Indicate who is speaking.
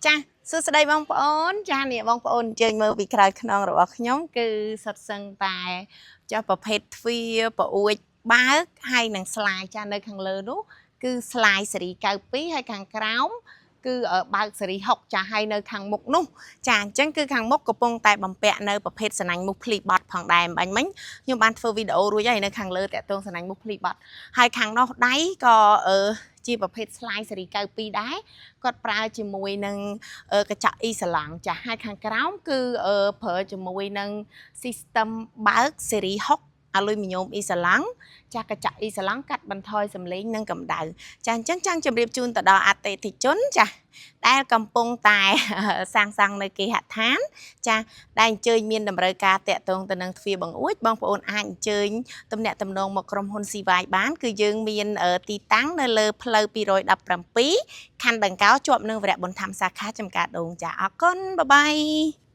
Speaker 1: ចាសួស្តីបងប្អូនចានេះបងប្អូនអញ្ជើញមើលពីក្រោយខ្នងរបស់ខ្ញុំគឺសុទ្ធសឹងតែចាស់ប្រភេទទ្វាប្រអួចបើកហើយនឹងស្លាយចានៅខាងលើនោះគឺស្លាយសេរី92ហើយខាងក្រោមគឺបើកសេរី6ចាហើយនៅខាងមុខនោះចាអញ្ចឹងគឺខាងមុខកំពុងតែបំពាក់នៅប្រភេទសណាញ់មុខភ្លីបត់ផងដែរមិញខ្ញុំបានធ្វើវីដេអូរួចហើយនៅខាងលើតាក់ទងសណាញ់មុខភ្លីបត់ហើយខាងនោះដៃក៏ជាប្រភេទស្លាយសេរី92ដែរគាត់ប្រើជាមួយនឹងកញ្ចក់អ៊ីសាឡង់ចាស់ហើយខាងក្រោមគឺប្រើជាមួយនឹង system បើកស៊េរី6អាលុយមីញ៉ូមអ៊ីសាឡង់ចាស់កញ្ចក់អ៊ីសាឡង់កាត់បន្ថយសំឡេងនិងកម្ដៅចាអញ្ចឹងចង់ជម្រាបជូនទៅដល់អតិថិជនចាដែលកំពុងតែសាងសង់នៅគេហដ្ឋានចាដែលអញ្ជើញមានតម្រូវការតាក់ទងទៅនឹងទ្វារបង្អួចបងប្អូនអាចអញ្ជើញទំនាក់ទំនងមកក្រុមហ៊ុន CY បានគឺយើងមានទីតាំងនៅលើផ្លូវ217ខណ្ឌដង្កោជាប់នឹងវរៈបុណ្យធម្មសាខាចំការដូងចាអរគុណបាយបាយ